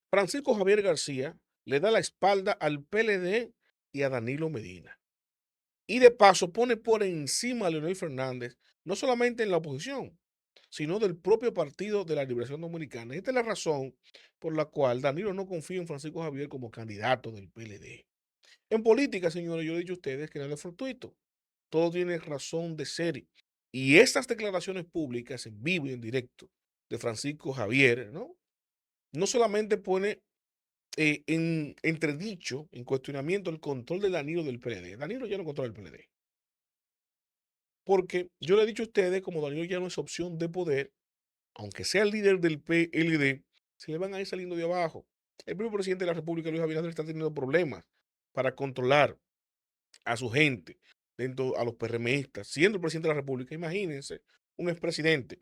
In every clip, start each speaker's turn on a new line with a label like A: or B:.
A: Francisco Javier García le da la espalda al PLD y a Danilo Medina. Y de paso pone por encima a Leonel Fernández, no solamente en la oposición, sino del propio Partido de la Liberación Dominicana. Esta es la razón por la cual Danilo no confía en Francisco Javier como candidato del PLD. En política, señores, yo le he dicho a ustedes que nada es fortuito. Todo tiene razón de ser. Y estas declaraciones públicas en vivo y en directo de Francisco Javier, no solamente pone en entredicho, en cuestionamiento el control de Danilo del PLD. Danilo ya no controla el PLD. Porque yo le he dicho a ustedes, como Danilo ya no es opción de poder, aunque sea el líder del PLD, se le van a ir saliendo de abajo. El primer presidente de la República, Luis Abinader, está teniendo problemas para controlar a su gente, dentro a los PRMistas, siendo el presidente de la República. Imagínense un expresidente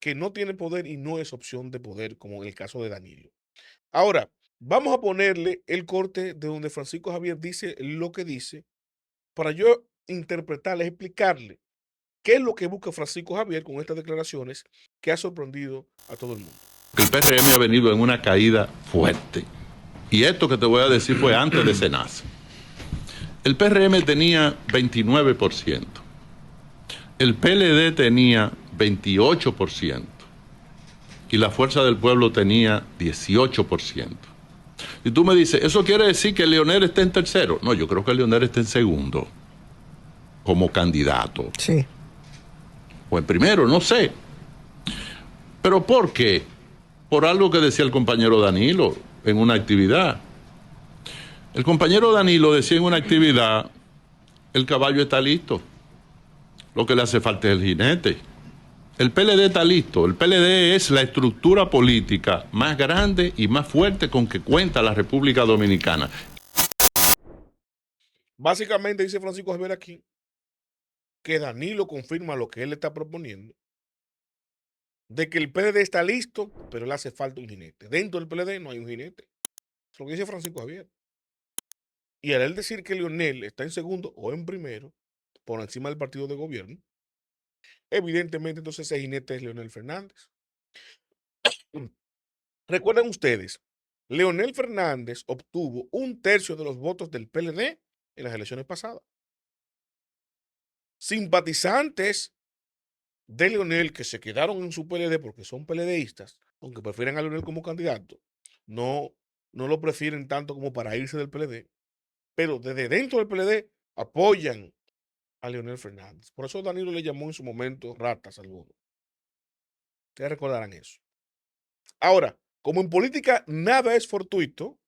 A: que no tiene poder y no es opción de poder, como en el caso de Danilo. Ahora, vamos a ponerle el corte de donde Francisco Javier dice lo que dice, para yo interpretarle, explicarle qué es lo que busca Francisco Javier con estas declaraciones que ha sorprendido a todo el mundo.
B: El PRM ha venido en una caída fuerte. Y esto que te voy a decir fue antes de SENACE. El PRM tenía 29%. El PLD tenía 28%. Y la Fuerza del Pueblo tenía 18%. Y tú me dices, ¿eso quiere decir que Leonel está en tercero? No, yo creo que Leonel está en segundo como candidato.
C: Sí.
B: O en primero, no sé. ¿Pero por qué? Por algo que decía el compañero Danilo en una actividad. El compañero Danilo decía en una actividad, el caballo está listo, lo que le hace falta es el jinete. El PLD está listo, el PLD es la estructura política más grande y más fuerte con que cuenta la República Dominicana.
A: Básicamente dice Francisco Javier aquí que Danilo confirma lo que él está proponiendo, de que el PLD está listo, pero le hace falta un jinete. Dentro del PLD no hay un jinete. Eso es lo que dice Francisco Javier. Y al él decir que Leonel está en segundo o en primero, por encima del partido de gobierno, evidentemente entonces ese jinete es Leonel Fernández. Recuerden ustedes, Leonel Fernández obtuvo 1/3 de los votos del PLD en las elecciones pasadas. Simpatizantes de Leonel que se quedaron en su PLD porque son PLDistas, aunque prefieren a Leonel como candidato, no, no lo prefieren tanto como para irse del PLD, pero desde dentro del PLD apoyan a Leonel Fernández. Por eso Danilo le llamó en su momento ratas a algunos. Ustedes recordarán eso. Ahora, como en política nada es fortuito,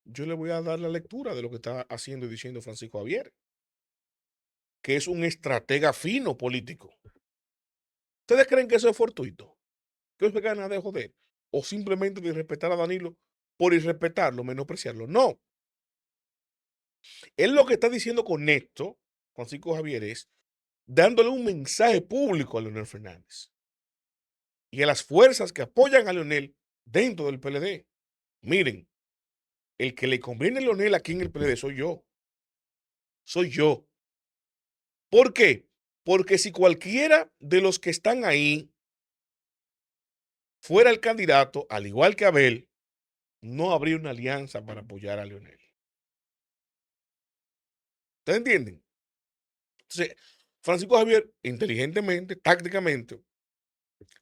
A: yo le voy a dar la lectura de lo que está haciendo y diciendo Francisco Javier, que es un estratega fino político. ¿Ustedes creen que eso es fortuito? ¿Que es ganas de joder? ¿O simplemente de respetar a Danilo por irrespetarlo, menospreciarlo? No. Él lo que está diciendo con esto, Francisco Javier, es dándole un mensaje público a Leonel Fernández y a las fuerzas que apoyan a Leonel dentro del PLD. Miren, el que le conviene a Leonel aquí en el PLD soy yo. Soy yo. ¿Por qué? Porque si cualquiera de los que están ahí fuera el candidato, al igual que Abel, no habría una alianza para apoyar a Leonel. ¿Ustedes entienden? Entonces, Francisco Javier, inteligentemente, tácticamente,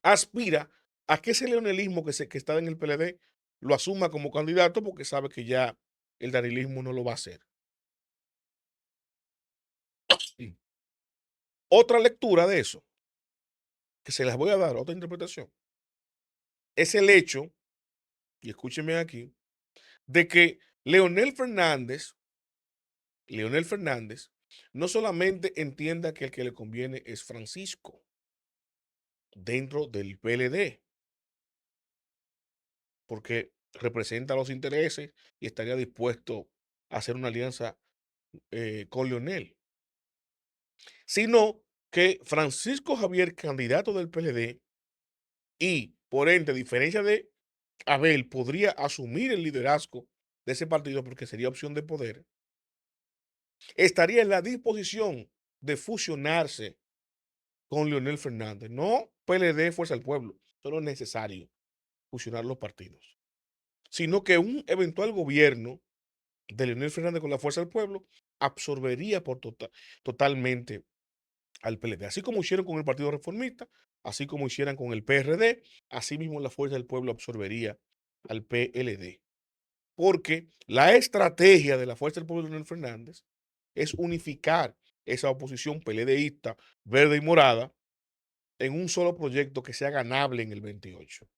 A: aspira a que ese leonelismo que está en el PLD lo asuma como candidato porque sabe que ya el danilismo no lo va a hacer. Sí. Otra lectura de eso, que se las voy a dar, otra interpretación, es el hecho, y escúchenme aquí, de que Leonel Fernández, no solamente entienda que el que le conviene es Francisco dentro del PLD, porque representa los intereses y estaría dispuesto a hacer una alianza con Leonel, sino que Francisco Javier, candidato del PLD, y por ende, a diferencia de Abel, podría asumir el liderazgo de ese partido porque sería opción de poder, estaría en la disposición de fusionarse con Leonel Fernández. No PLD, Fuerza del Pueblo, solo es necesario fusionar los partidos. sino que un eventual gobierno de Leonel Fernández con la fuerza del pueblo absorbería totalmente al PLD. Así como hicieron con el Partido Reformista, así como hicieran con el PRD, así mismo la fuerza del pueblo absorbería al PLD. Porque la estrategia de la fuerza del pueblo de Leonel Fernández es unificar esa oposición PLDista, verde y morada, en un solo proyecto que sea ganable en el 28.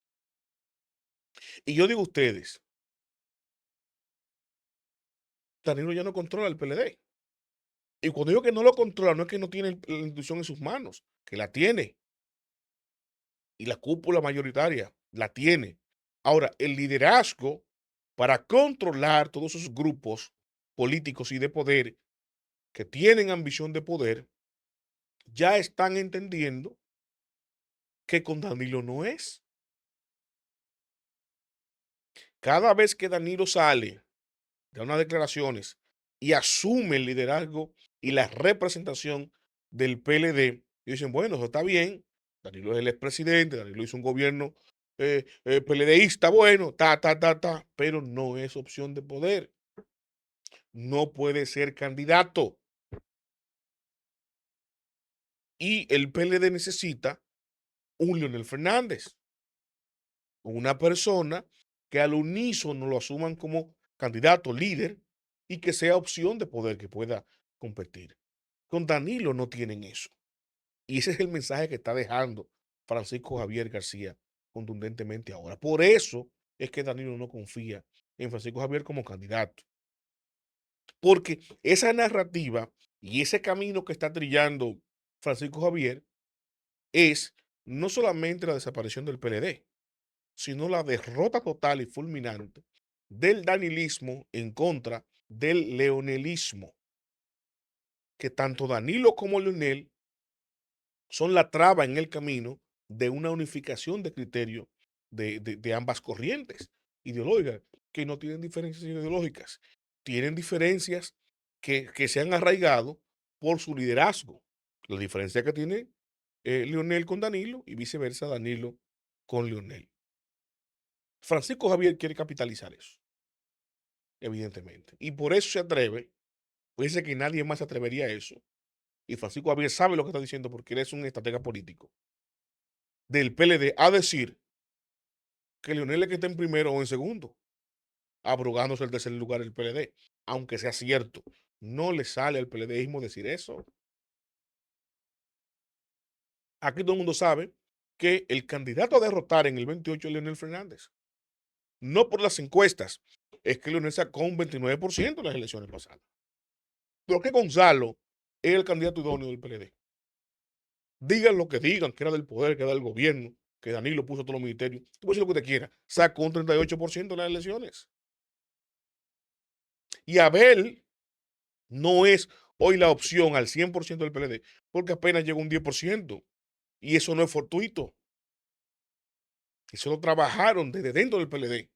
A: Y yo digo a ustedes, Danilo ya no controla el PLD. Y cuando digo que no lo controla, no es que no tiene la institución en sus manos, que la tiene. Y la cúpula mayoritaria la tiene. Ahora, el liderazgo para controlar todos esos grupos políticos y de poder que tienen ambición de poder, ya están entendiendo que con Danilo no es. Cada vez que Danilo sale de unas declaraciones y asume el liderazgo y la representación del PLD, y dicen, bueno, eso está bien, Danilo es el expresidente, Danilo hizo un gobierno PLDista, bueno, pero no es opción de poder, no puede ser candidato. Y el PLD necesita un Leonel Fernández, una persona que al unísono lo asuman como candidato líder y que sea opción de poder que pueda competir. Con Danilo no tienen eso. Y ese es el mensaje que está dejando Francisco Javier García contundentemente ahora. Por eso es que Danilo no confía en Francisco Javier como candidato. Porque esa narrativa y ese camino que está trillando Francisco Javier es no solamente la desaparición del PLD, sino la derrota total y fulminante del danilismo en contra del leonelismo, que tanto Danilo como Leonel son la traba en el camino de una unificación de criterios de ambas corrientes ideológicas, que no tienen diferencias ideológicas, tienen diferencias que se han arraigado por su liderazgo. La diferencia que tiene Leonel con Danilo y viceversa Danilo con Leonel. Francisco Javier quiere capitalizar eso, evidentemente, y por eso se atreve, pues dice que nadie más se atrevería a eso, y Francisco Javier sabe lo que está diciendo porque él es un estratega político del PLD a decir que Leonel es que está en primero o en segundo, abrogándose el tercer lugar del PLD, aunque sea cierto. No le sale al PLDismo decir eso. Aquí todo el mundo sabe que el candidato a derrotar en el 28 es Leonel Fernández. No por las encuestas, es que Leonel sacó un 29% en las elecciones pasadas. Pero que Gonzalo es el candidato idóneo del PLD. Digan lo que digan, que era del poder, que era del gobierno, que Danilo puso todos los ministerios. Tú puedes decir lo que te quiera. Sacó un 38% en las elecciones. Y Abel no es hoy la opción al 100% del PLD, porque apenas llegó un 10%. Y eso no es fortuito. Eso lo trabajaron desde dentro del PLD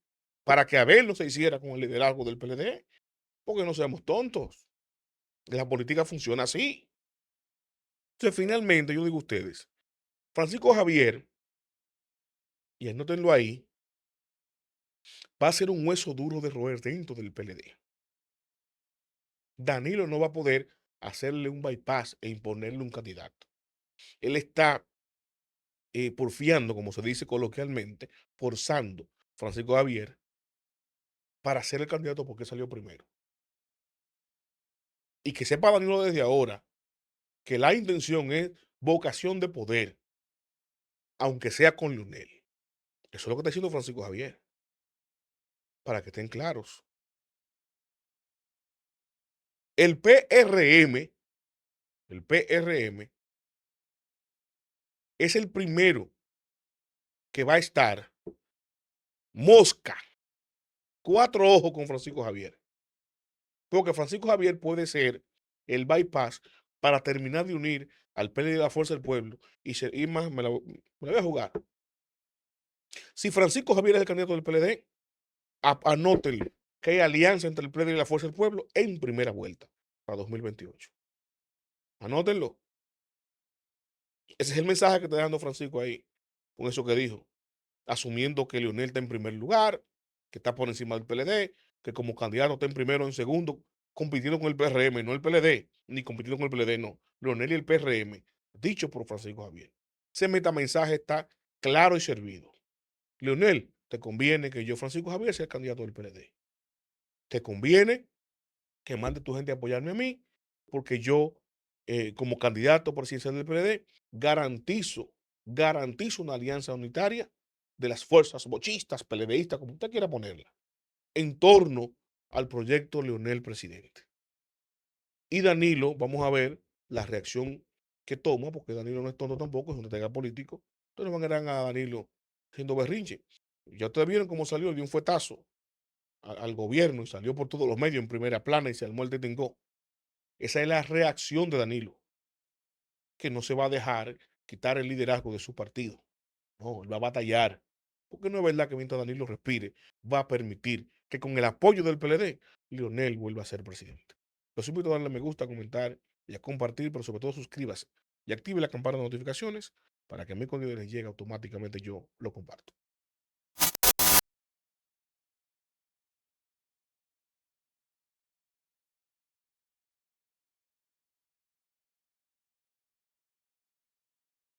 A: para que Abel no se hiciera con el liderazgo del PLD, porque no seamos tontos. La política funciona así. Entonces, finalmente, yo digo a ustedes, Francisco Javier, y anótenlo ahí, va a ser un hueso duro de roer dentro del PLD. Danilo no va a poder hacerle un bypass e imponerle un candidato. Él está porfiando, como se dice coloquialmente, forzando a Francisco Javier para ser el candidato porque salió primero. Y que sepa Danilo desde ahora que la intención es vocación de poder, aunque sea con Leonel. Eso es lo que está diciendo Francisco Javier, para que estén claros. El PRM, el PRM es el primero que va a estar mosca, cuatro ojos con Francisco Javier. Porque Francisco Javier puede ser el bypass para terminar de unir al PLD de la Fuerza del Pueblo y más, me la voy a jugar. Si Francisco Javier es el candidato del PLD, anótenlo que hay alianza entre el PLD y la Fuerza del Pueblo en primera vuelta para 2028. Anótenlo. Ese es el mensaje que está dando Francisco ahí, con eso que dijo, asumiendo que Leonel está en primer lugar, que está por encima del PLD, que como candidato está en primero o en segundo, compitiendo con el PRM, no el PLD, ni compitiendo con el PLD, no. Leonel y el PRM, dicho por Francisco Javier. Ese metamensaje está claro y servido. Leonel, te conviene que yo, Francisco Javier, sea el candidato del PLD. Te conviene que mande tu gente a apoyarme a mí, porque yo, como candidato presidencial del PLD, garantizo una alianza unitaria de las fuerzas bochistas, PLDistas, como usted quiera ponerla, en torno al proyecto Leonel Presidente. Y Danilo, vamos a ver la reacción que toma, porque Danilo no es tonto tampoco, es un estratega político. Entonces van a ver a Danilo siendo berrinche. Ya ustedes vieron cómo salió, dio un fuetazo al gobierno y salió por todos los medios en primera plana y se armó el detingó. Esa es la reacción de Danilo, que no se va a dejar quitar el liderazgo de su partido. No, él va a batallar. Porque no es verdad que mientras Danilo respire, va a permitir que con el apoyo del PLD, Leonel vuelva a ser presidente. Los invito a darle me gusta, a comentar y a compartir, pero sobre todo suscríbase y active la campana de notificaciones para que a mí cuando les llegue automáticamente yo lo comparto.